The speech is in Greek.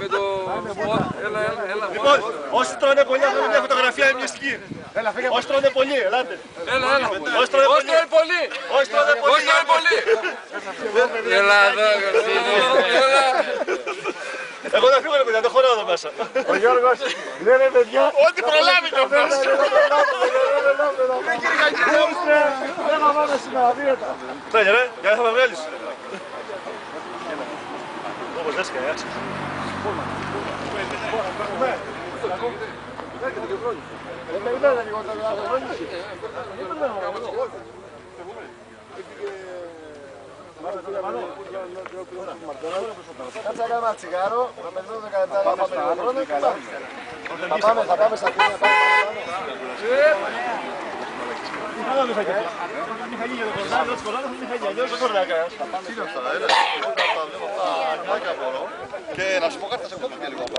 Με το σποτ, έλα. Λοιπόν, όσοι τρώνε πολύ, θα μια φωτογραφία εμνηστική. Όσοι τρώνε πολύ, ελάτε. Έλα. Όσοι τρώνε πολύ. Όσοι τρώνε πολύ. Έλα εδώ, έλα. Εγώ θα φύγω, παιδιά, δεν χωράω εδώ μέσα. Ο Γιώργος, λένε παιδιά. Ό,τι προλάβει κι αυτός. Δεν θα πάμε στην αδίαιτα. Τέλεια ρε, για να θα με βγάλεις. Όπως δες και έτσι. Δεν περιμένετε λιγότερο να το βρώνεις. Κάτσε να κάνουμε ένα τσιγάρο, να με δούμε κατά τα χρόνο και θα πάμε στα κρύα. Και να σου πω κάτι, θα σε κόψω και λίγο.